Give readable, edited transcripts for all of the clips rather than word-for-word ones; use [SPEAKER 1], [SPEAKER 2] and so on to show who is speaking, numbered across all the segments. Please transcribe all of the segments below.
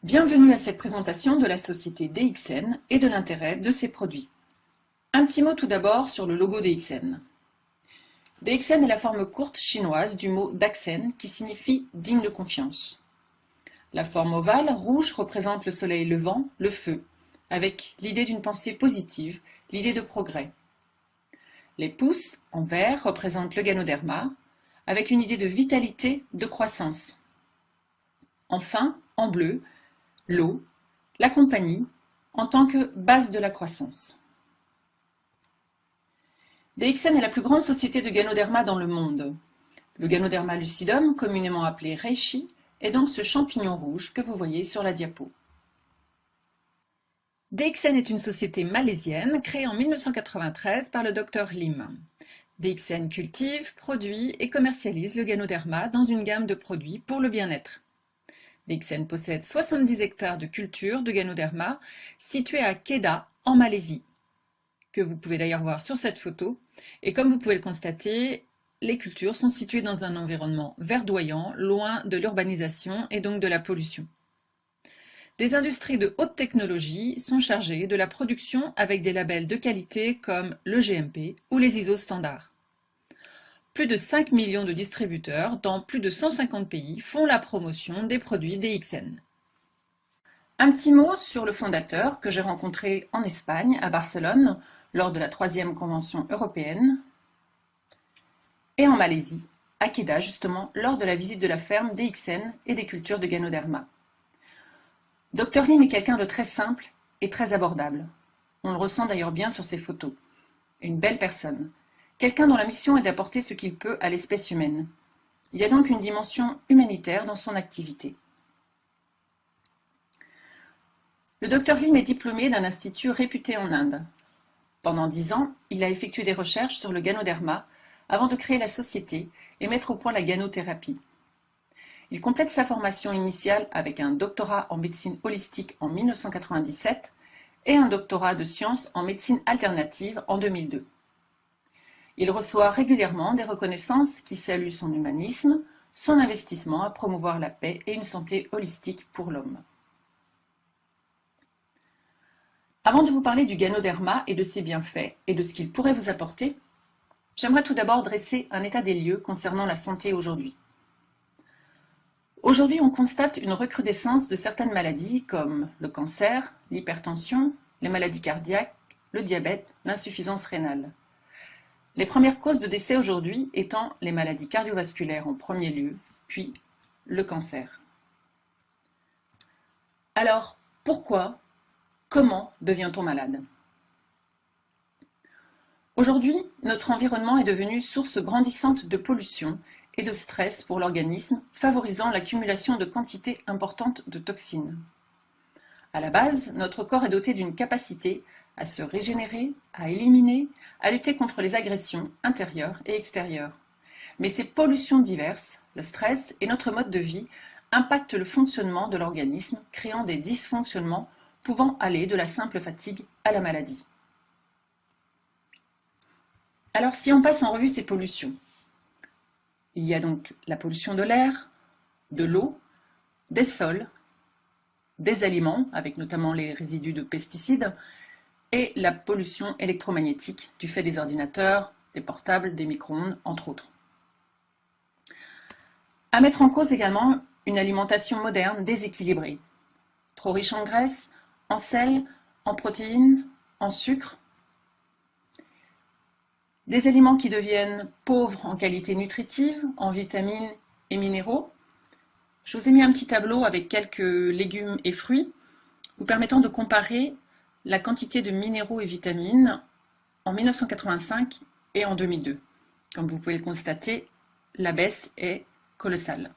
[SPEAKER 1] Bienvenue à cette présentation de la société DXN et de l'intérêt de ses produits. Un petit mot tout d'abord sur le logo DXN. DXN est la forme courte chinoise du mot Daxen qui signifie digne de confiance. La forme ovale rouge représente le soleil levant, le feu, avec l'idée d'une pensée positive, l'idée de progrès. Les pouces en vert représentent le Ganoderma, avec une idée de vitalité, de croissance. Enfin, en bleu, l'eau, la compagnie, en tant que base de la croissance. DXN est la plus grande société de Ganoderma dans le monde. Le Ganoderma lucidum, communément appelé reishi, est donc ce champignon rouge que vous voyez sur la diapo. DXN est une société malaisienne créée en 1993 par le Dr Lim. DXN cultive, produit et commercialise le Ganoderma dans une gamme de produits pour le bien-être. DXN possède 70 hectares de culture de Ganoderma situés à Kedah, en Malaisie, que vous pouvez d'ailleurs voir sur cette photo. Et comme vous pouvez le constater, les cultures sont situées dans un environnement verdoyant, loin de l'urbanisation et donc de la pollution. Des industries de haute technologie sont chargées de la production avec des labels de qualité comme le GMP ou les ISO standards. Plus de 5 millions de distributeurs dans plus de 150 pays font la promotion des produits DXN. Un petit mot sur le fondateur que j'ai rencontré en Espagne, à Barcelone, lors de la 3e convention européenne, et en Malaisie, à Kedah justement, lors de la visite de la ferme DXN et des cultures de Ganoderma. Dr Lim est quelqu'un de très simple et très abordable. On le ressent d'ailleurs bien sur ses photos. Une belle personne. Quelqu'un dont la mission est d'apporter ce qu'il peut à l'espèce humaine. Il y a donc une dimension humanitaire dans son activité. Le Dr Lim est diplômé d'un institut réputé en Inde. Pendant 10 ans, il a effectué des recherches sur le Ganoderma avant de créer la société et mettre au point la ganothérapie. Il complète sa formation initiale avec un doctorat en médecine holistique en 1997 et un doctorat de sciences en médecine alternative en 2002. Il reçoit régulièrement des reconnaissances qui saluent son humanisme, son investissement à promouvoir la paix et une santé holistique pour l'homme. Avant de vous parler du Ganoderma et de ses bienfaits et de ce qu'il pourrait vous apporter, j'aimerais tout d'abord dresser un état des lieux concernant la santé aujourd'hui. Aujourd'hui, on constate une recrudescence de certaines maladies comme le cancer, l'hypertension, les maladies cardiaques, le diabète, l'insuffisance rénale. Les premières causes de décès aujourd'hui étant les maladies cardiovasculaires en premier lieu, puis le cancer. Alors, pourquoi, comment devient-on malade ? Aujourd'hui, notre environnement est devenu source grandissante de pollution et de stress pour l'organisme, favorisant l'accumulation de quantités importantes de toxines. À la base, notre corps est doté d'une capacité à se régénérer, à éliminer, à lutter contre les agressions intérieures et extérieures. Mais ces pollutions diverses, le stress et notre mode de vie impactent le fonctionnement de l'organisme, créant des dysfonctionnements pouvant aller de la simple fatigue à la maladie. Alors si on passe en revue ces pollutions, il y a donc la pollution de l'air, de l'eau, des sols, des aliments, avec notamment les résidus de pesticides, et la pollution électromagnétique du fait des ordinateurs, des portables, des micro-ondes, entre autres. À mettre en cause également une alimentation moderne déséquilibrée, trop riche en graisse, en sel, en protéines, en sucre, des aliments qui deviennent pauvres en qualité nutritive, en vitamines et minéraux. Je vous ai mis un petit tableau avec quelques légumes et fruits, vous permettant de comparer la quantité de minéraux et vitamines en 1985 et en 2002. Comme vous pouvez le constater, la baisse est colossale.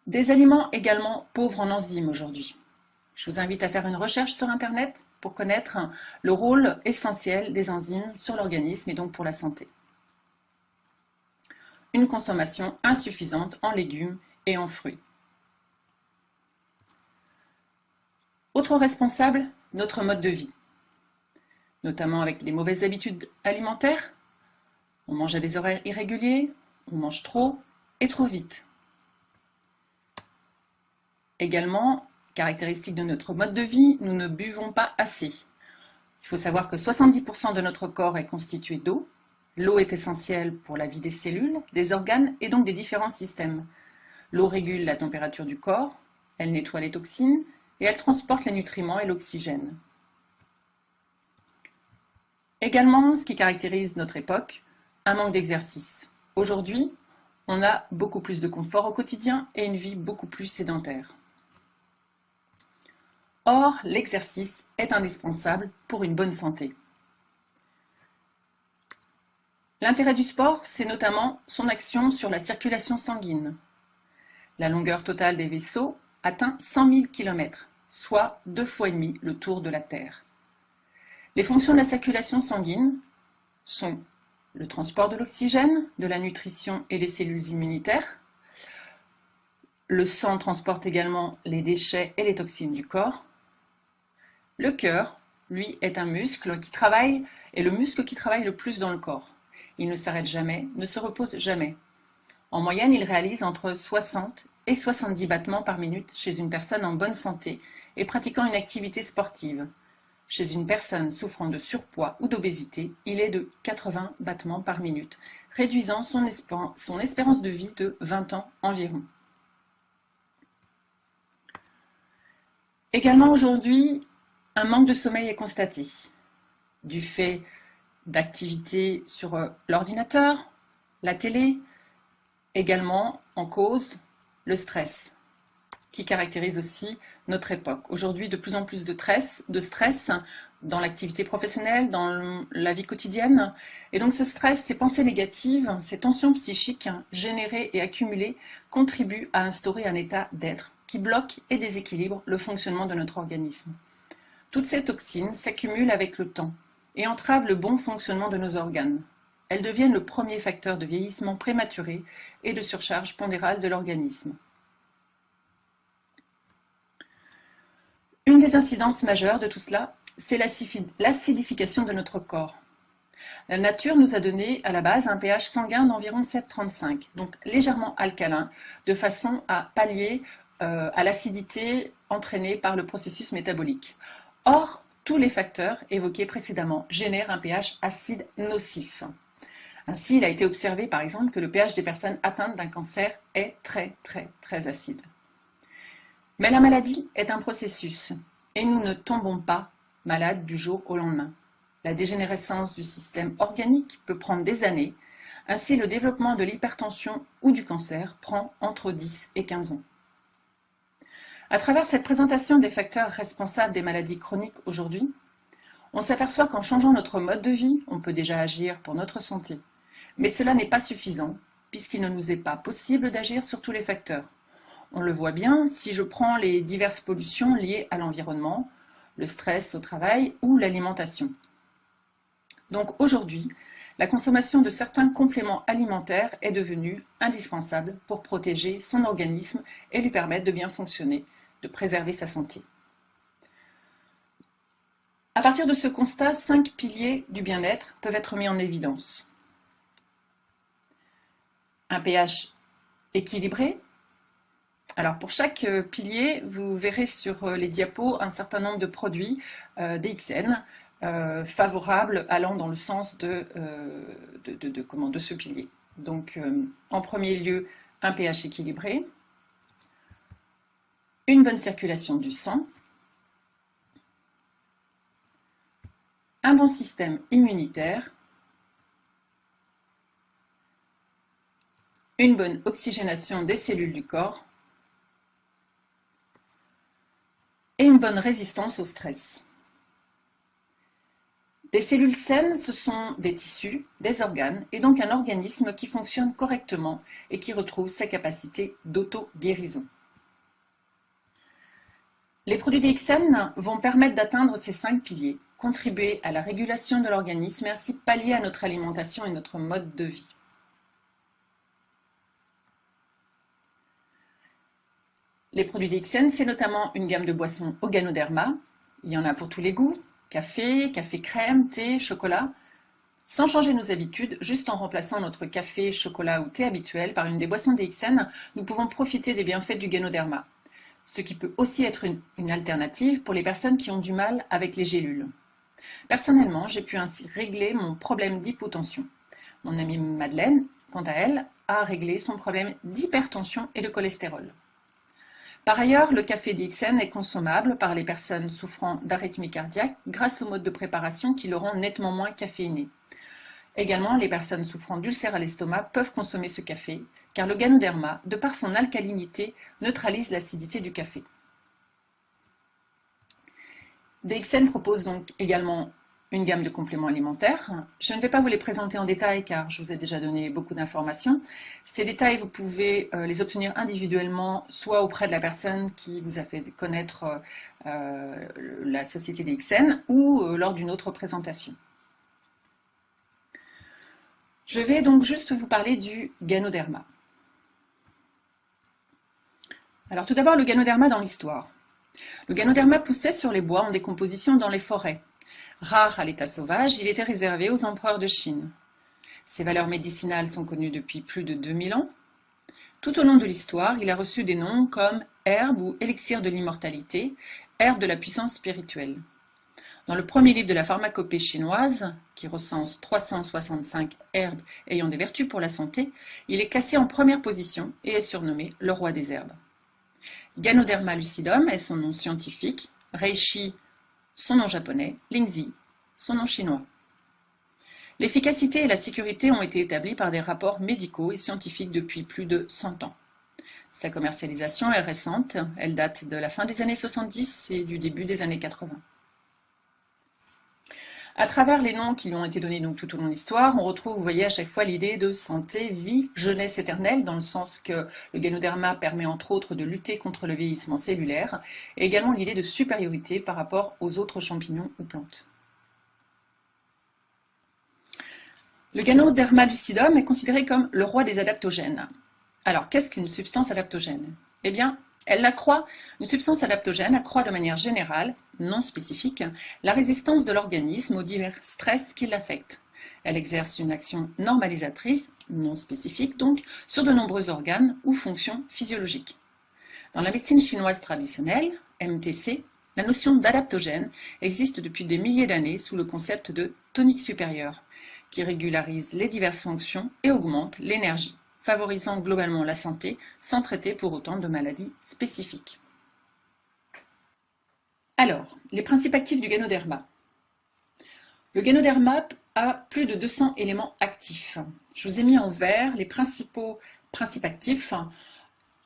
[SPEAKER 1] Des aliments également pauvres en enzymes aujourd'hui. Je vous invite à faire une recherche sur Internet pour connaître le rôle essentiel des enzymes sur l'organisme et donc pour la santé. Une consommation insuffisante en légumes et en fruits. Autre responsable, notre mode de vie, notamment avec les mauvaises habitudes alimentaires. On mange à des horaires irréguliers, on mange trop et trop vite. Également, caractéristique de notre mode de vie, nous ne buvons pas assez. Il faut savoir que 70% de notre corps est constitué d'eau. L'eau est essentielle pour la vie des cellules, des organes et donc des différents systèmes. L'eau régule la température du corps, elle nettoie les toxines et elle transporte les nutriments et l'oxygène. Également, ce qui caractérise notre époque, un manque d'exercice. Aujourd'hui, on a beaucoup plus de confort au quotidien et une vie beaucoup plus sédentaire. Or, l'exercice est indispensable pour une bonne santé. L'intérêt du sport, c'est notamment son action sur la circulation sanguine. La longueur totale des vaisseaux atteint 100 000 km, soit 2,5 fois le tour de la Terre. Les fonctions de la circulation sanguine sont le transport de l'oxygène, de la nutrition et des cellules immunitaires. Le sang transporte également les déchets et les toxines du corps. Le cœur, lui, est un muscle qui travaille, est le muscle qui travaille le plus dans le corps. Il ne s'arrête jamais, ne se repose jamais. En moyenne, il réalise entre 60 et 70 battements par minute chez une personne en bonne santé et pratiquant une activité sportive. Chez une personne souffrant de surpoids ou d'obésité, il est de 80 battements par minute, réduisant son espérance de vie de 20 ans environ. Également aujourd'hui, un manque de sommeil est constaté, du fait d'activités sur l'ordinateur, la télé, également en cause le stress, qui caractérise aussi notre époque. Aujourd'hui, de plus en plus de stress dans l'activité professionnelle, dans la vie quotidienne. Et donc ce stress, ces pensées négatives, ces tensions psychiques générées et accumulées contribuent à instaurer un état d'être qui bloque et déséquilibre le fonctionnement de notre organisme. Toutes ces toxines s'accumulent avec le temps et entravent le bon fonctionnement de nos organes. Elles deviennent le premier facteur de vieillissement prématuré et de surcharge pondérale de l'organisme. Une des incidences majeures de tout cela, c'est l'acidification de notre corps. La nature nous a donné à la base un pH sanguin d'environ 7,35, donc légèrement alcalin, de façon à pallier à l'acidité entraînée par le processus métabolique. Or, tous les facteurs évoqués précédemment génèrent un pH acide nocif. Ainsi, il a été observé par exemple que le pH des personnes atteintes d'un cancer est très acide. Mais la maladie est un processus et nous ne tombons pas malades du jour au lendemain. La dégénérescence du système organique peut prendre des années, ainsi le développement de l'hypertension ou du cancer prend entre 10 et 15 ans. À travers cette présentation des facteurs responsables des maladies chroniques aujourd'hui, on s'aperçoit qu'en changeant notre mode de vie, on peut déjà agir pour notre santé. Mais cela n'est pas suffisant, puisqu'il ne nous est pas possible d'agir sur tous les facteurs. On le voit bien si je prends les diverses pollutions liées à l'environnement, le stress au travail ou l'alimentation. Donc aujourd'hui, la consommation de certains compléments alimentaires est devenue indispensable pour protéger son organisme et lui permettre de bien fonctionner, de préserver sa santé. À partir de ce constat, 5 piliers du bien-être peuvent être mis en évidence. Un pH équilibré. Alors pour chaque pilier, vous verrez sur les diapos un certain nombre de produits DXN favorables allant dans le sens de ce pilier. Donc en premier lieu, un pH équilibré, une bonne circulation du sang, un bon système immunitaire, une bonne oxygénation des cellules du corps et une bonne résistance au stress. Des cellules saines, ce sont des tissus, des organes et donc un organisme qui fonctionne correctement et qui retrouve sa capacité d'auto-guérison. Les produits DXN vont permettre d'atteindre ces 5 piliers, contribuer à la régulation de l'organisme et ainsi pallier à notre alimentation et notre mode de vie. Les produits DXN, c'est notamment une gamme de boissons Organoderma. Il y en a pour tous les goûts, café crème, thé, chocolat. Sans changer nos habitudes, juste en remplaçant notre café, chocolat ou thé habituel par une des boissons DXN, nous pouvons profiter des bienfaits du Ganoderma. ce qui peut aussi être une alternative pour les personnes qui ont du mal avec les gélules. Personnellement, j'ai pu ainsi régler mon problème d'hypotension. Mon amie Madeleine, quant à elle, a réglé son problème d'hypertension et de cholestérol. Par ailleurs, le café DXN est consommable par les personnes souffrant d'arythmie cardiaque grâce au mode de préparation qui le rend nettement moins caféiné. Également, les personnes souffrant d'ulcères à l'estomac peuvent consommer ce café, car le Ganoderma, de par son alcalinité, neutralise l'acidité du café. DXN propose donc également une gamme de compléments alimentaires. Je ne vais pas vous les présenter en détail car je vous ai déjà donné beaucoup d'informations. Ces détails, vous pouvez les obtenir individuellement, soit auprès de la personne qui vous a fait connaître la société DXN ou lors d'une autre présentation. Je vais donc juste vous parler du Ganoderma. Alors tout d'abord, le Ganoderma dans l'histoire. Le Ganoderma poussait sur les bois en décomposition dans les forêts. Rare à l'état sauvage, il était réservé aux empereurs de Chine. Ses valeurs médicinales sont connues depuis plus de 2000 ans. Tout au long de l'histoire, il a reçu des noms comme herbe ou élixir de l'immortalité, herbe de la puissance spirituelle. Dans le premier livre de la pharmacopée chinoise, qui recense 365 herbes ayant des vertus pour la santé, il est classé en première position et est surnommé le roi des herbes. Ganoderma lucidum est son nom scientifique, Reishi son nom japonais, Lingzi son nom chinois. L'efficacité et la sécurité ont été établies par des rapports médicaux et scientifiques depuis plus de 100 ans. Sa commercialisation est récente, elle date de la fin des années 70 et du début des années 80. À travers les noms qui lui ont été donnés donc tout au long de l'histoire, on retrouve, vous voyez, à chaque fois l'idée de santé, vie, jeunesse éternelle, dans le sens que le Ganoderma permet entre autres de lutter contre le vieillissement cellulaire, et également l'idée de supériorité par rapport aux autres champignons ou plantes. Le Ganoderma lucidum est considéré comme le roi des adaptogènes. Alors, qu'est-ce qu'une substance adaptogène? Eh bien, une substance adaptogène accroît de manière générale, non spécifique, la résistance de l'organisme aux divers stress qui l'affectent. Elle exerce une action normalisatrice, non spécifique donc, sur de nombreux organes ou fonctions physiologiques. Dans la médecine chinoise traditionnelle, MTC, la notion d'adaptogène existe depuis des milliers d'années sous le concept de tonique supérieure, qui régularise les diverses fonctions et augmente l'énergie, favorisant globalement la santé sans traiter pour autant de maladies spécifiques. Alors, les principes actifs du Ganoderma. Le Ganoderma a plus de 200 éléments actifs. Je vous ai mis en vert les principaux principes actifs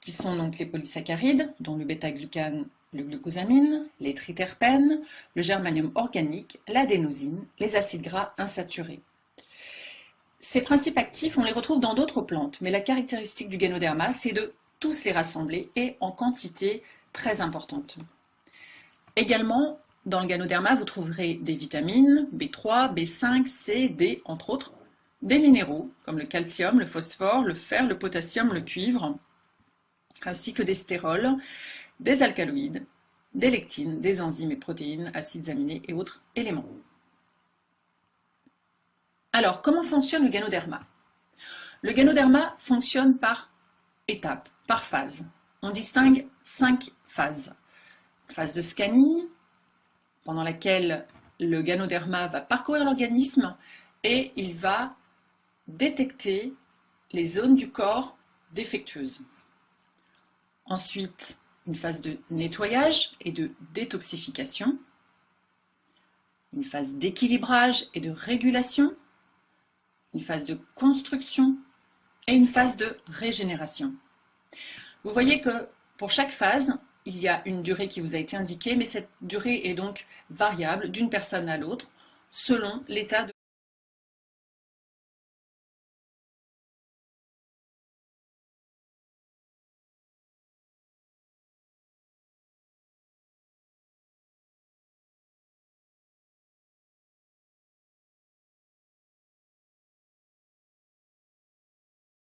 [SPEAKER 1] qui sont donc les polysaccharides, dont le bêta-glucane, le glucosamine, les triterpènes, le germanium organique, l'adénosine, les acides gras insaturés. Ces principes actifs, on les retrouve dans d'autres plantes, mais la caractéristique du Ganoderma, c'est de tous les rassembler et en quantité très importante. Également, dans le Ganoderma, vous trouverez des vitamines, B3, B5, C, D, entre autres, des minéraux, comme le calcium, le phosphore, le fer, le potassium, le cuivre, ainsi que des stérols, des alcaloïdes, des lectines, des enzymes et protéines, acides aminés et autres éléments. Alors, comment fonctionne le Ganoderma? Le Ganoderma fonctionne par étapes, par phase. On distingue 5 phases. Phase de scanning, pendant laquelle le Ganoderma va parcourir l'organisme et il va détecter les zones du corps défectueuses. Ensuite, une phase de nettoyage et de détoxification, une phase d'équilibrage et de régulation, une phase de construction et une phase de régénération. Vous voyez que pour chaque phase, il y a une durée qui vous a été indiquée, mais cette durée est donc variable d'une personne à l'autre selon l'état